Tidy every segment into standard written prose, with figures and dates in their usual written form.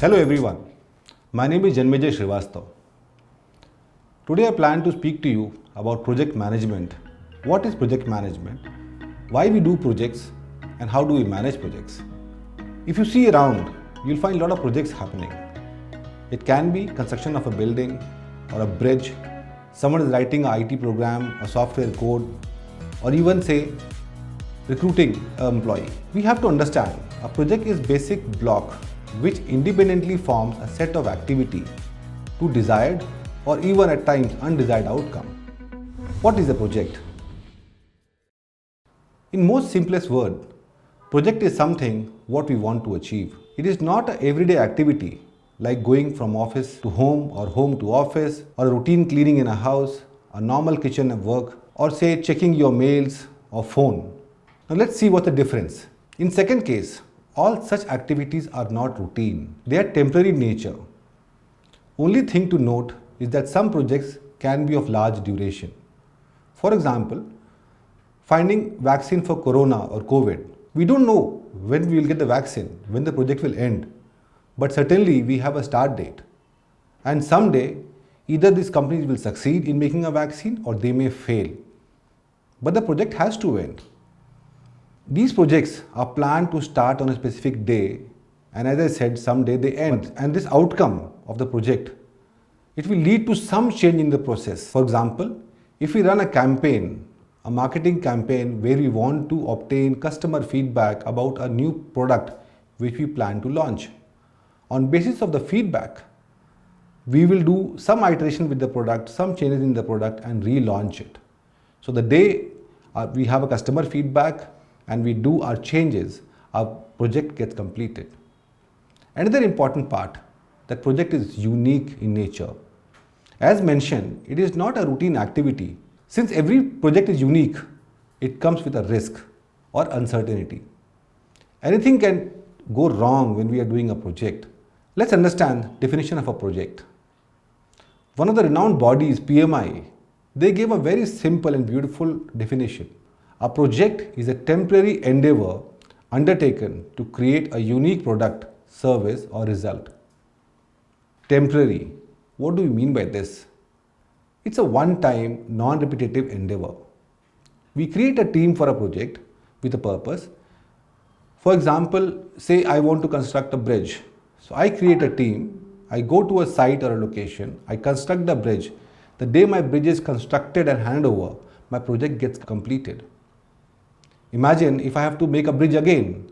Hello everyone, my name is Janmejay Srivastav. Today I plan to speak to you about project management. What is project management? Why we do projects and how do we manage projects? If you see around, you'll find a lot of projects happening. It can be construction of a building or a bridge, someone is writing an IT program, a software code, or even say recruiting an employee. We have to understand a project is basic block which independently forms a set of activity to desired or even at times undesired outcome. What is a project? In most simplest word, project is something what we want to achieve. It is not an everyday activity like going from office to home or home to office or a routine cleaning in a house, a normal kitchen at work, or say checking your mails or phone. Now let's see what's the difference. In second case, all such activities are not routine. They are temporary in nature. Only thing to note is that some projects can be of large duration. For example, finding vaccine for corona or COVID. We don't know when we will get the vaccine, when the project will end. But certainly we have a start date. And someday, either these companies will succeed in making a vaccine or they may fail. But the project has to end. These projects are planned to start on a specific day, and as I said, someday they end. And this outcome of the project, it will lead to some change in the process. For example, if we run a campaign, a marketing campaign where we want to obtain customer feedback about a new product which we plan to launch. On basis of the feedback, we will do some iteration with the product, some changes in the product and relaunch it. So the day we have a customer feedback and we do our changes, our project gets completed. Another important part, that project is unique in nature. As mentioned, it is not a routine activity. Since every project is unique, it comes with a risk or uncertainty. Anything can go wrong when we are doing a project. Let's understand definition of a project. One of the renowned bodies, PMI, they gave a very simple and beautiful definition. A project is a temporary endeavor undertaken to create a unique product, service or result. Temporary. What do we mean by this? It's a one-time, non-repetitive endeavor. We create a team for a project with a purpose. For example, say I want to construct a bridge. So I create a team, I go to a site or a location, I construct the bridge. The day my bridge is constructed and handed over, my project gets completed. Imagine if I have to make a bridge again,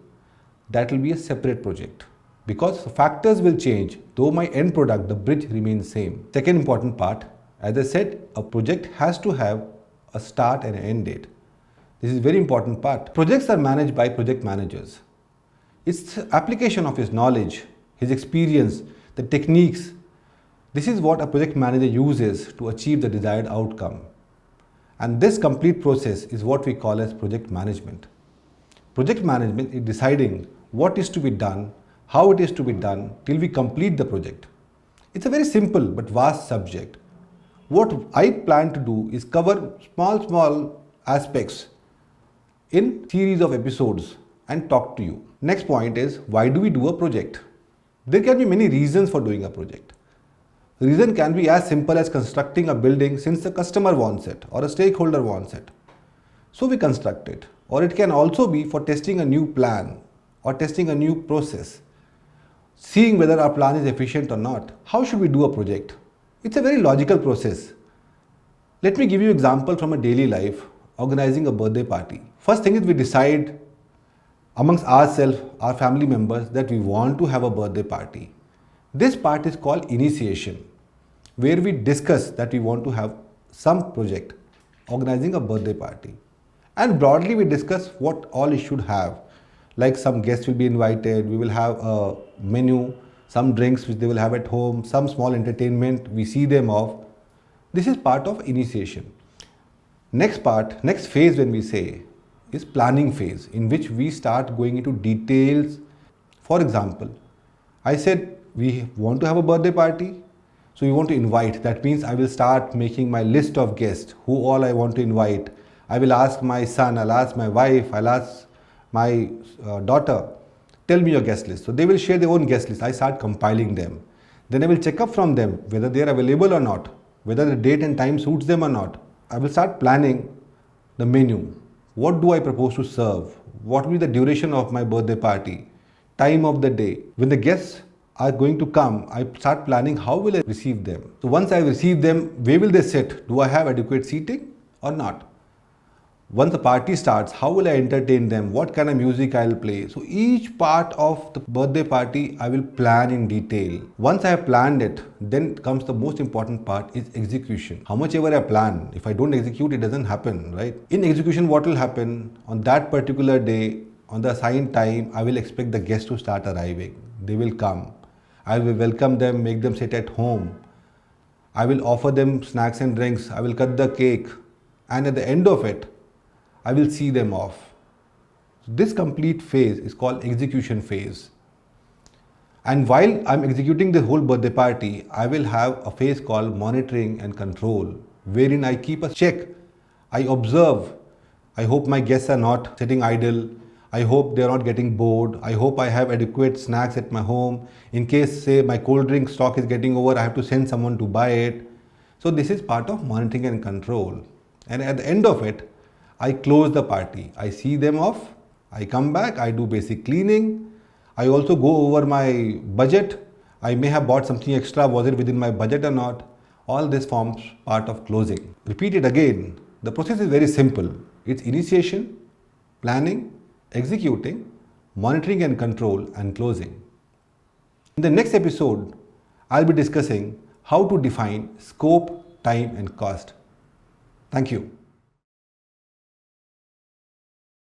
that will be a separate project because factors will change, though my end product, the bridge remains same. Second important part, as I said, a project has to have a start and an end date. This is very important part. Projects are managed by project managers. It's the application of his knowledge, his experience, the techniques. This is what a project manager uses to achieve the desired outcome. And this complete process is what we call as project management. Project management is deciding what is to be done, how it is to be done till we complete the project. It's a very simple but vast subject. What I plan to do is cover small aspects in series of episodes and talk to you. Next point is, why do we do a project? There can be many reasons for doing a project. The reason can be as simple as constructing a building since the customer wants it or a stakeholder wants it. So we construct it. Or it can also be for testing a new plan or testing a new process, seeing whether our plan is efficient or not. How should we do a project? It's a very logical process. Let me give you an example from a daily life, organizing a birthday party. First thing is we decide amongst ourselves, our family members, that we want to have a birthday party. This part is called initiation, where we discuss that we want to have some project, organizing a birthday party. And broadly we discuss what all it should have. Like some guests will be invited, we will have a menu, some drinks which they will have at home, some small entertainment, we see them off. This is part of initiation. Next phase when we say is planning phase, in which we start going into details. For example, I said we want to have a birthday party, so we want to invite. That means I will start making my list of guests, who all I want to invite. I will ask my son, I'll ask my wife, I'll ask my daughter tell me your guest list. So they will share their own guest list. I start compiling them. Then I will check up from them whether they are available or not, whether the date and time suits them or not. I will start planning the menu. What do I propose to serve? What will be the duration of my birthday party? Time of the day. When the guests are going to come, I start planning how will I receive them. So once I receive them, where will they sit? Do I have adequate seating or not? Once the party starts, how will I entertain them? What kind of music I'll play? So each part of the birthday party I will plan in detail. Once I have planned it, then comes the most important part is execution. How much ever I plan, if I don't execute, it doesn't happen, right? In execution, what will happen on that particular day, on the assigned time, I will expect the guests to start arriving. They will come. I will welcome them, make them sit at home. I will offer them snacks and drinks. I will cut the cake. And at the end of it, I will see them off. So this complete phase is called execution phase. And while I'm executing the whole birthday party, I will have a phase called monitoring and control, wherein I keep a check. I observe. I hope my guests are not sitting idle. I hope they're not getting bored. I hope I have adequate snacks at my home. In case, say, my cold drink stock is getting over, I have to send someone to buy it. So this is part of monitoring and control. And at the end of it, I close the party. I see them off. I come back. I do basic cleaning. I also go over my budget. I may have bought something extra. Was it within my budget or not? All this forms part of closing. Repeat it again. The process is very simple. It's initiation, planning, executing, monitoring and control, and closing. In the next episode, I'll be discussing how to define scope, time, and cost. Thank you.